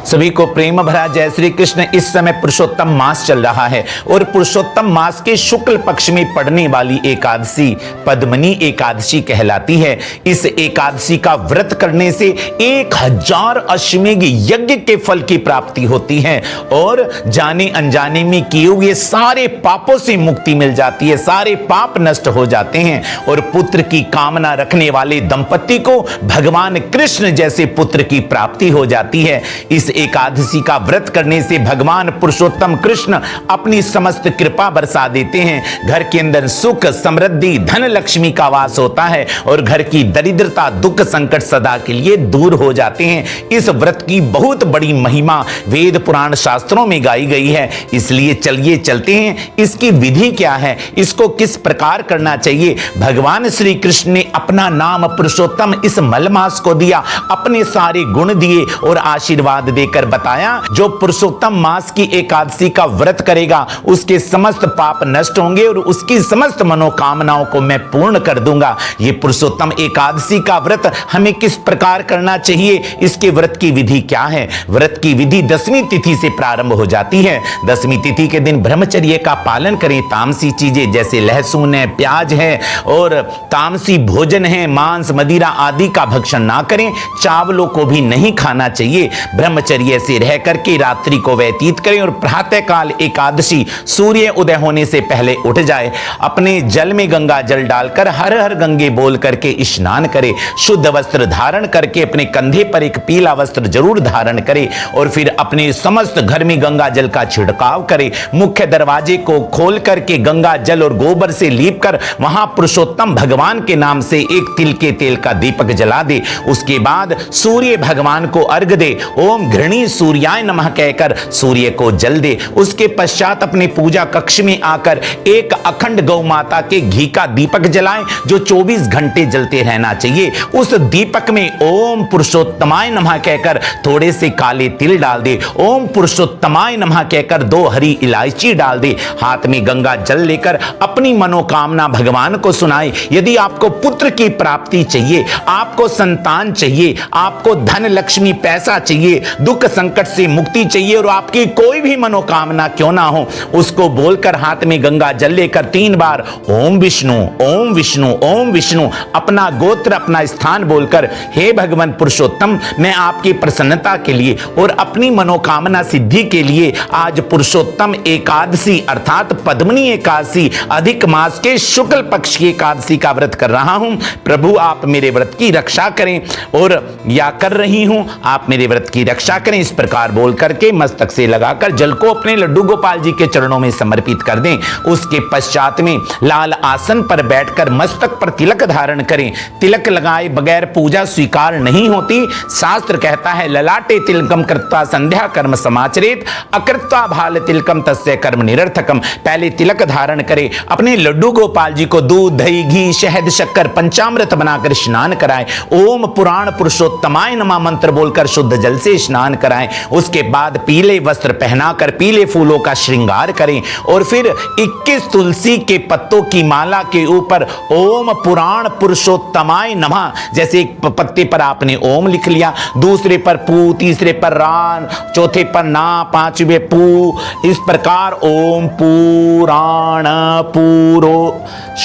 सभी को प्रेम भरा जय श्री कृष्ण। इस समय पुरुषोत्तम मास चल रहा है और पुरुषोत्तम मास के शुक्ल पक्ष में पड़ने वाली एकादशी पद्मनी एकादशी कहलाती है। इस एकादशी का व्रत करने से 1000 अश्वमेध यज्ञ के फल की प्राप्ति होती है और जाने अनजाने में किए हुए सारे पापों से मुक्ति मिल जाती है, सारे पाप नष्ट हो जाते हैं और पुत्र की कामना रखने वाले दंपति को भगवान कृष्ण जैसे पुत्र की प्राप्ति हो जाती है। इस एकादशी का व्रत करने से भगवान पुरुषोत्तम कृष्ण अपनी समस्त कृपा बरसा देते हैं। घर के अंदर सुख समृद्धि धन लक्ष्मी का वास होता है और घर की दरिद्रता दुख संकट सदा के लिए दूर हो जाते हैं। इस व्रत की बहुत बड़ी महिमा वेद पुराण शास्त्रों में गाई गई है। इसलिए चलिए चलते हैं, इसकी विधि क्या है, इसको किस प्रकार करना चाहिए। भगवान श्री कृष्ण ने अपना नाम पुरुषोत्तम इस मलमास को दिया, अपने सारे गुण दिए और आशीर्वाद देकर बताया जो पुरुषोत्तम मास की एकादशी का व्रत करेगा उसके समस्त पाप नष्ट होंगे और उसकी समस्त मनोकामनाओं को मैं पूर्ण कर दूंगा। ये पुरुषोत्तम एकादशी का व्रत हमें किस प्रकार करना चाहिए, इसके व्रत की विधि क्या है। व्रत की विधि 10वीं तिथि से प्रारंभ हो जाती है। 10वीं तिथि के दिन ब्रह्मचर्य का पालन करें। तामसी चीजें जैसे लहसुन है, प्याज है और तामसी भोजन है, मांस मदिरा आदि का भक्षण ना करें। चावलों को भी नहीं खाना चाहिए। ब्रह्मचर्य से रह करके रात्रि को व्यतीत करें और प्रातः काल एकादशी सूर्य उदय होने से पहले उठ जाए। अपने जल में गंगा जल डालकर हर हर गंगे बोल करके स्नान करे। शुद्ध वस्त्र धारण करके अपने कंधे पर एक पीला वस्त्र जरूर धारण करे और फिर अपने समस्त घर में गंगा जल का छिड़काव करे। मुख्य दरवाजे को खोल करके गंगा जल और गोबर से लीप कर वहां पुरुषोत्तम भगवान के नाम से एक तिल के तेल का दीपक जला दे। उसके बाद सूर्य भगवान को अर्घ दे। ओम घृणी सूर्याय नमः कहकर सूर्य को जल दे। उसके पश्चात अपने पूजा कक्ष में आकर एक अखंड गौ माता के घी का दीपक जलाएं जो 24 घंटे जलते रहना चाहिए। उस दीपक में ओम पुरुषोत्तमाय नमः कहकर थोड़े से काले तिल डाल दे। ओम पुरुषोत्तमाय नमः कहकर 2 हरी इलायची डाल दे। हाथ में गंगा जल लेकर अपनी मनोकामना भगवान को सुनाए। यदि आपको पुत्र की प्राप्ति चाहिए, आपको संतान चाहिए, आपको धन लक्ष्मी पैसा चाहिए, दुख संकट से मुक्ति चाहिए और आपकी कोई भी मनोकामना क्यों ना हो, उसको बोलकर हाथ में गंगा जल लेकर 3 बार ओम विष्णु ओम विष्णु ओम विष्णु अपना गोत्र अपना स्थान बोलकर हे भगवान पुरुषोत्तम, मैं आपकी प्रसन्नता के लिए और अपनी मनोकामना सिद्धि के लिए आज पुरुषोत्तम एकादशी अर्थात पद्मनी एकादशी अधिक मास के शुक्ल पक्ष की एकादशी का व्रत कर रहा हूं। प्रभु आप मेरे व्रत की रक्षा करें और या कर रही हूं, आप मेरे व्रत की रक्षा करें। इस प्रकार बोल करके मस्तक से लगाकर जल को अपने लड्डू गोपाल जी के चरणों में समर्पित कर दें। उसके पश्चात में लाल आसन पर बैठकर मस्तक पर तिलक धारण करें। तिलक लगाए बगैर पूजा स्वीकार नहीं होती। शास्त्र कहता है ललाटे तिलकम कृत्वा संध्या कर्म समाचरेत अकृत्वा भाल तिलकम तस्य कर्म निरर्थकम। पहले तिलक धारण करें, अपने लड्डू गोपाल जी को दूध दही घी शहद शक्कर पंचामृत बनाकर स्नान कराएं। ओम पुराण पुरुषोत्तमाय नमः मंत्र बोलकर शुद्ध जल से स्नान कराएं। उसके बाद पीले वस्त्र पहनाकर पीले फूलों का श्रृंगार करें और फिर 21 तुलसी के पत्तों की माला के ऊपर ओम पुराण पुरुषोत्तमाय नमः, जैसे एक पत्ते पर आपने ओम लिख लिया, दूसरे पर पू, तीसरे पर रान, चौथे पर ना, पांचवे पू, इस प्रकार ओम पुराण पुरुषोत्तमाय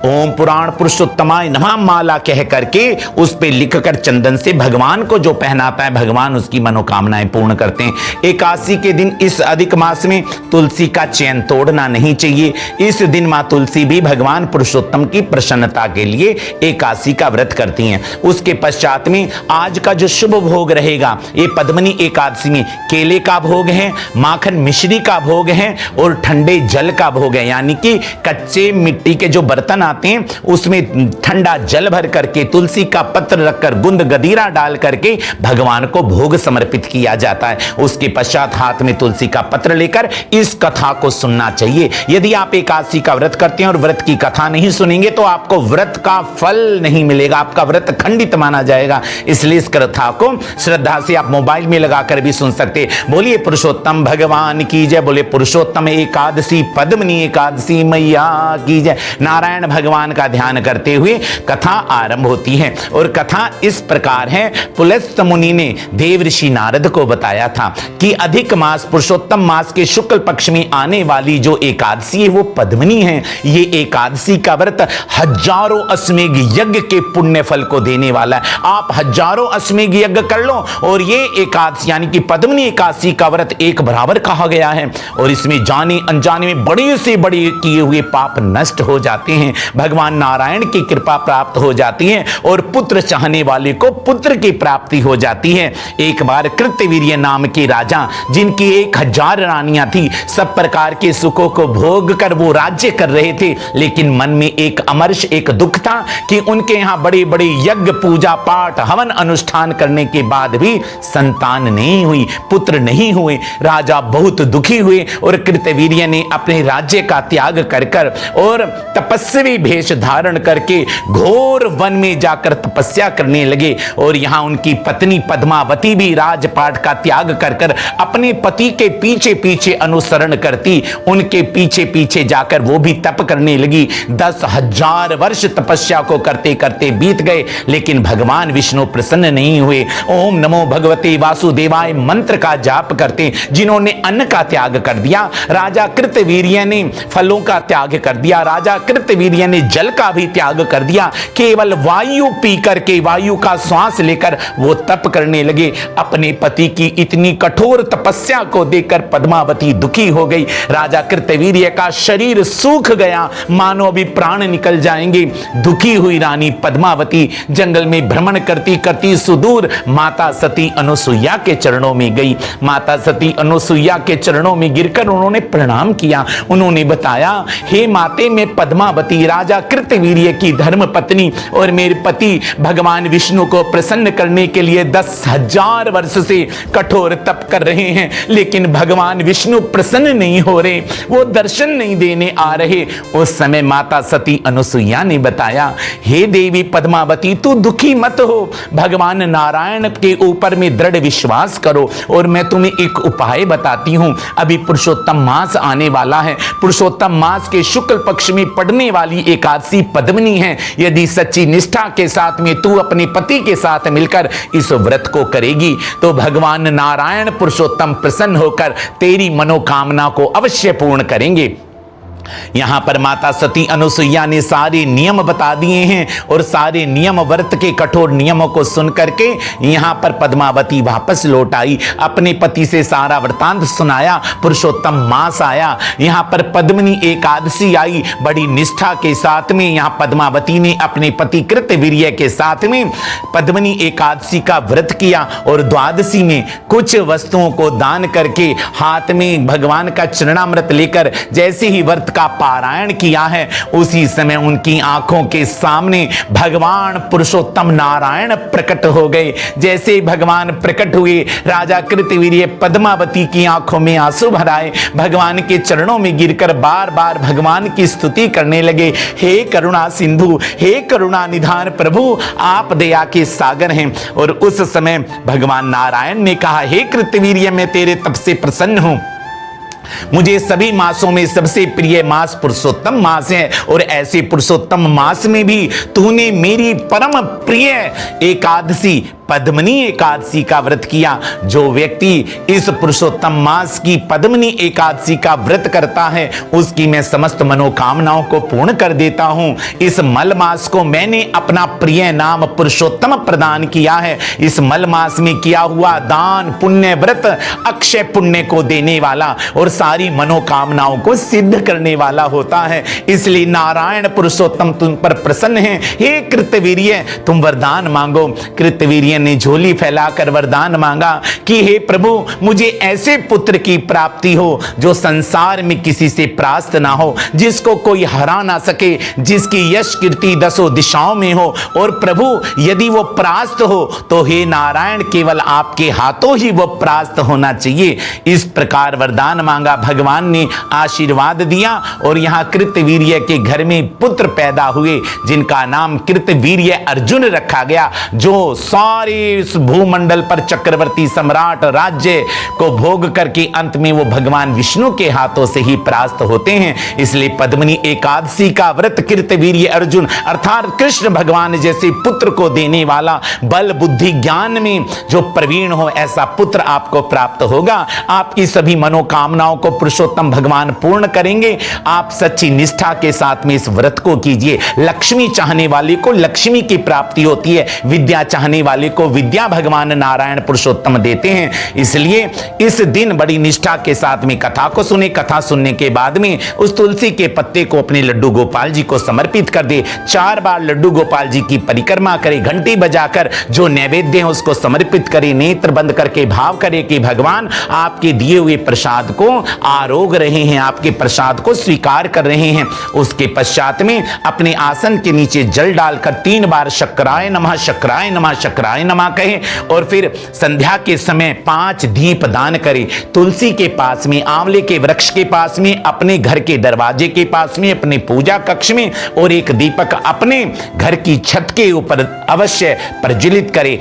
ओम पुराण पुरुषोत्तमाय नमः माला कह करके उस पे लिखकर चंदन से भगवान को जो पहनाता है भगवान उसकी मनोकामनाएं पूर्ण करते हैं। एकादशी के दिन इस अधिक मास में तुलसी का चैन तोड़ना नहीं चाहिए। इस दिन मां तुलसी भी भगवान पुरुषोत्तम की प्रसन्नता के लिए एकादशी का व्रत करती हैं। उसके पश्चात में आज का जो शुभ भोग रहेगा, ये पद्मनी एकादशी में केले का भोग है, माखन मिश्री का भोग है और ठंडे जल का भोग है। यानी कि कच्चे मिट्टी के जो बर्तन आते हैं उसमें ठंडा जल भर करके तुलसी का पत्र रखकर गुंद गदीरा डाल करके भगवान को भोग समर्पित किया जाता है। उसके पश्चात हाथ में तुलसी का पत्र लेकर इस कथा को सुनना चाहिए। यदि आप एकादशी का व्रत करते हैं और व्रत की कथा नहीं सुनेंगे तो आपको व्रत का फल नहीं मिलेगा, आपका व्रत खंडित माना जाएगा। इसलिए इस कथा को श्रद्धा से आप मोबाइल में लगाकर भी सुन सकते। बोलिए पुरुषोत्तम भगवान की जय, बोले पुरुषोत्तम एकादशी पद्मनी एकादशी मैया की जय। नारायण भगवान का ध्यान करते हुए कथा आरंभ होती है और कथा इस प्रकार है। पुलस्त मुनि मुनि ने देव ऋषि नारद को बताया था कि अधिक मास पुरुषोत्तम मास के शुक्ल पक्ष में आने वाली जो एकादशी है वो पद्मनी है। ये एकादशी का व्रत हजारों अश्वमेध यज्ञ के पुण्य फल को देने वाला है। आप हजारों अश्वमेध यज्ञ कर लो और ये एकादशी यानी कि पद्मनी एकादशी का व्रत एक बराबर कहा गया है, और इसमें जाने अनजाने में बड़े से बड़े किए हुए पाप नष्ट हो जाते हैं, भगवान नारायण की कृपा प्राप्त हो जाती है और पुत्र चाहने वाले को पुत्र की प्राप्ति हो जाती है। एक बार कृतवीर्य नाम के राजा, जिनकी 1000 रानियां थी, सब प्रकार के सुखों को भोग कर वो राज्य कर रहे थे, लेकिन मन में एक अमर्ष, एक दुख था कि उनके यहां बड़े बड़े यज्ञ पूजा पाठ हवन अनुष्ठान करने के बाद भी संतान नहीं हुई, पुत्र नहीं हुए। राजा बहुत दुखी हुए और कृतवीर्य ने अपने राज्य का त्याग कर कर और तपस्वी भेष धारण करके घोर वन में जाकर तपस्या करने लगे। और यहां उनकी पत्नी पद्मावती भी राजपाट का त्याग कर कर अपने पति के पीछे पीछे अनुसरण करती, उनके पीछे पीछे जाकर वो भी तप करने लगी। 10,000 वर्ष तपस्या को करते करते बीत गए, लेकिन भगवान विष्णु प्रसन्न नहीं हुए। ओम नमो भगवते वासुदेवाय मंत्र का जाप करते, जिन्होंने अन्न का त्याग कर दिया, राजा कृतवीर्य ने फलों का त्याग कर दिया, राजा कृतवीर्य ने जल का भी त्याग कर दिया, केवल वायु पी करके, वायु का श्वास लेकर वो तप करने लगे। अपने पति की इतनी कठोर तपस्या को देखकर पद्मावती दुखी हो गई। राजा कृतवीर्य का शरीर सूख गया, मानो अभी प्राण निकल जाएंगे। दुखी हुई रानी पद्मावती जंगल में भ्रमण करती करती सुदूर माता सती अनुसुईया के चरणों में गई। माता सती अनुसुईया के चरणों में गिरकर उन्होंने प्रणाम किया। उन्होंने बताया, हे माते, मैं पद्मावती राजा कृतवीर्य की धर्म पत्नी और मेरे पति भगवान विष्णु को प्रसन्न करने के लिए 10,000 वर्ष से कठोर तप कर रहे हैं, लेकिन भगवान विष्णु प्रसन्न नहीं हो रहे, वो दर्शन नहीं देने आ रहे। उस समय माता सती अनुसुईया ने बताया, हे देवी पद्मावती, तू दुखी मत हो, भगवान नारायण के ऊपर में दृढ़ विश्वास करो और मैं तुम्हें एक उपाय बताती हूं। अभी पुरुषोत्तम मास आने वाला है, पुरुषोत्तम मास के शुक्ल पक्ष में पड़ने वाली एकादशी पद्मनी है। यदि सच्ची निष्ठा के साथ में तू अपने पति के साथ मिलकर इस व्रत को करेगी तो भगवान नारायण पुरुषोत्तम प्रसन्न होकर तेरी मनोकामना को अवश्य पूर्ण करेंगे। यहां पर माता सती अनुसुईया ने सारे नियम बता दिए हैं और सारे नियम, व्रत के कठोर नियमों को सुन करके यहां पर पद्मावती वापस लौट आई, अपने पति से सारा वृतांत सुनाया। पुरुषोत्तम मास आया, यहां पर पद्मनी एकादशी आई, बड़ी निष्ठा के साथ में यहां पद्मावती ने अपने पति कृतवीर्य के साथ में पद्मनी एकादशी का व्रत किया और द्वादशी में कुछ वस्तुओं को दान करके हाथ में भगवान का चरणामृत लेकर जैसे ही व्रत का पारायण किया है, उसी समय उनकी आंखों के सामने भगवान पुरुषोत्तम नारायण प्रकट हो गए। जैसे भगवान प्रकट हुए, राजा कृतवीर्य पद्मावती की आंखों में आंसू भराए, भगवान के चरणों में गिरकर बार बार भगवान की स्तुति करने लगे। हे करुणा सिंधु, हे करुणा निधान प्रभु, आप दया के सागर हैं। और उस समय भगवान नारायण ने कहा, हे कृतवीर्य, मैं तेरे तप से प्रसन्न हूं, मुझे सभी मासों में सबसे प्रिय मास पुरुषोत्तम मास है और ऐसे पुरुषोत्तम मास में भी तूने मेरी परम प्रिय एकादशी पद्मनी एकादशी का व्रत किया। जो व्यक्ति इस पुरुषोत्तम मास की पद्मनी एकादशी का व्रत करता है उसकी मैं समस्त मनोकामनाओं को पूर्ण कर देता हूं। इस मल मास को मैंने अपना प्रिय नाम पुरुषोत्तम प्रदान किया है। इस मल मास में किया हुआ दान पुण्य व्रत अक्षय पुण्य को देने वाला और सारी मनोकामनाओं को सिद्ध करने वाला होता है। इसलिए नारायण पुरुषोत्तम तुम पर प्रसन्न है। हे कृतवीर्य, तुम वरदान मांगो। कृतवीर्य ने झोली फैलाकर वरदान मांगा कि हे प्रभु, मुझे ऐसे पुत्र की प्राप्ति हो जो संसार में किसी से परास्त ना हो, जिसको कोई हरा ना सके, जिसकी यश कीर्ति दसों दिशाओं में हो। और प्रभु, यदि वो परास्त हो तो हे नारायण, केवल आपके हाथों ही वो परास्त होना चाहिए। इस प्रकार वरदान मांगा। मांगा, भगवान ने आशीर्वाद दिया और यहाँ कृतवीर्य के घर में पुत्र पैदा हुए जिनका नाम कृतवीर्य अर्जुन रखा गया, जो सारे इस भूमंडल पर चक्रवर्ती सम्राट राज्य को भोग करके अंत में वो भगवान विष्णु के हाथों से ही परास्त होते हैं। इसलिए पद्मनी एकादशी का व्रत कृतवीर्य अर्जुन अर्थात कृष्ण भगवान जैसे पुत्र को देने वाला, बल बुद्धि ज्ञान में जो प्रवीण हो ऐसा पुत्र आपको प्राप्त होगा। आपकी सभी मनोकामनाओं को पुरुषोत्तम भगवान पूर्ण करेंगे। आप सच्ची निष्ठा के साथ में इस व्रत को कीजिए। लक्ष्मी चाहने वाले को लक्ष्मी की प्राप्ति होती है, विद्या चाहने वाले को विद्या भगवान नारायण पुरुषोत्तम देते हैं। इसलिए इस दिन बड़ी निष्ठा के साथ में कथा को सुने। कथा सुनने के बाद में उस तुलसी के पत्ते को अपने लड्डू गोपाल जी को समर्पित कर दे। 4 बार लड्डू गोपाल जी की परिक्रमा करे, घंटी बजाकर जो नैवेद्य है उसको समर्पित करे, नेत्र बंद करके भाव करे कि भगवान आपके दिए हुए प्रसाद को आरोग रहे हैं, आपके प्रसाद को स्वीकार कर रहे हैं। उसके पश्चात में अपने आसन के नीचे जल डालकर 3 बार शक्राय नमः शक्राय नमः शक्राय नमः कहे और फिर संध्या के समय 5 दीप दान करे। तुलसी के पास में, आंवले के वृक्ष के पास में, अपने घर के दरवाजे के पास में, अपने पूजा कक्ष में और एक दीपक अपने घर की छत के ऊपर अवश्य प्रज्वलित करे।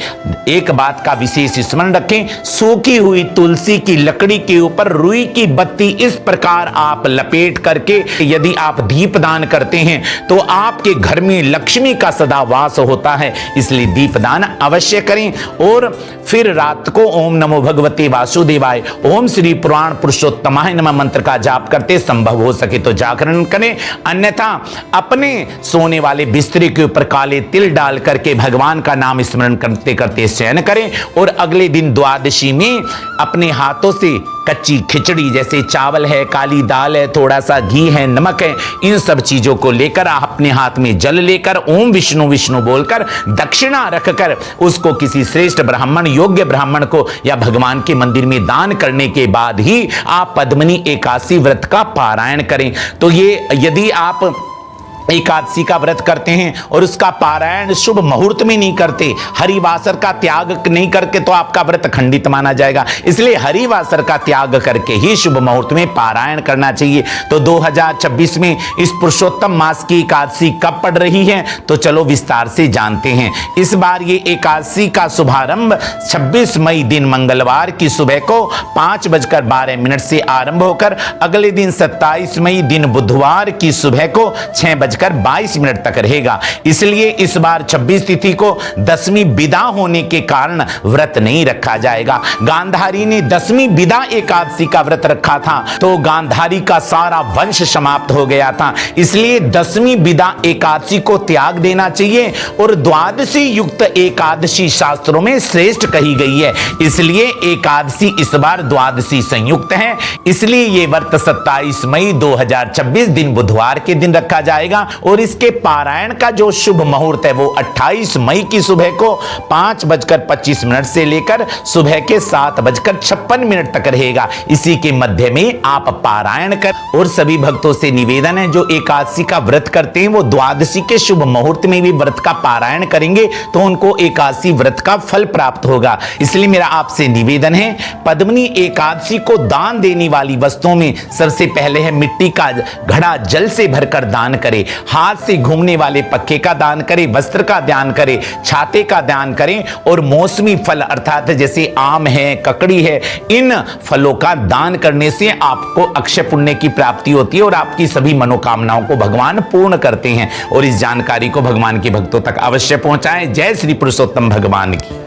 एक बात का विशेष स्मरण रखें, सूखी हुई तुलसी की लकड़ी के ऊपर रुई की बत्ती इस प्रकार आप लपेट करके यदि आप दीपदान करते हैं तो आपके घर में लक्ष्मी का सदा वास होता है। इसलिए दीपदान अवश्य करें और फिर रात को ओम नमो भगवते वासुदेवाय, ओम श्री पुराण पुरुषोत्तमाय नमः मंत्र का जाप करते, संभव हो सके तो जागरण करें, अन्यथा अपने सोने वाले बिस्तरे के ऊपर काले तिल डाल करके भगवान का नाम स्मरण करते करते शयन करें और अगले दिन द्वादशी में अपने हाथों से कच्ची खिचड़ी जैसे चावल है, काली दाल है, थोड़ा सा घी है, नमक है, इन सब चीजों को लेकर अपने हाथ में जल लेकर ओम विष्णु विष्णु बोलकर दक्षिणा रखकर उसको किसी श्रेष्ठ ब्राह्मण, योग्य ब्राह्मण को या भगवान के मंदिर में दान करने के बाद ही आप पद्मनी एकादशी व्रत का पारायण करें। तो ये यदि आप एकादशी का व्रत करते हैं और उसका पारायण शुभ मुहूर्त में नहीं करते, हरिवासर का त्याग नहीं करके, तो आपका व्रत खंडित माना जाएगा। इसलिए हरिवासर का त्याग करके ही शुभ मुहूर्त में पारायण करना चाहिए। तो 2026 में इस पुरुषोत्तम मास की एकादशी कब पड़ रही है तो चलो विस्तार से जानते हैं। इस बार ये एकादशी का शुभारंभ 26 मई दिन मंगलवार की सुबह को 5:12 से आरंभ होकर अगले दिन 27 मई दिन बुधवार की सुबह को 6:22 तक रहेगा। इसलिए इस बार 26 तिथि को 10वीं विदा होने के कारण व्रत नहीं रखा जाएगा। गांधारी ने 10वीं विदा एकादशी का व्रत रखा था तो गांधारी का सारा वंश समाप्त हो गया था। इसलिए 10वीं विदा एकादशी को त्याग देना चाहिए और द्वादशी युक्त एकादशी शास्त्रों में श्रेष्ठ कही गई है। इसलिए एकादशी इस बार द्वादशी संयुक्त है। इसलिए ये व्रत 27 मई 2026 दिन बुधवार के दिन रखा जाएगा और इसके पारायण का जो शुभ मुहूर्त है वो 28 मई की सुबह को 5:25 से लेकर सुबह के 7:56 तक रहेगा। इसी के मध्य में आप पारायण कर और सभी भक्तों से निवेदन है जो एकादशी का व्रत करते हैं वो द्वादशी के शुभ मुहूर्त में भी व्रत का पारायण करेंगे तो उनको एकादशी व्रत का फल प्राप्त होगा। इसलिए मेरा आपसे निवेदन है, पद्मनी एकादशी को दान देने वाली वस्तुओं में सबसे पहले है मिट्टी का घड़ा जल से भरकर दान करें, हाथ से घूमने वाले पक्के का दान करें, वस्त्र का दान करें, छाते का दान करें और मौसमी फल अर्थात जैसे आम है, ककड़ी है, इन फलों का दान करने से आपको अक्षय पुण्य की प्राप्ति होती है और आपकी सभी मनोकामनाओं को भगवान पूर्ण करते हैं। और इस जानकारी को भगवान के भक्तों तक अवश्य पहुंचाएं। जय श्री पुरुषोत्तम भगवान की।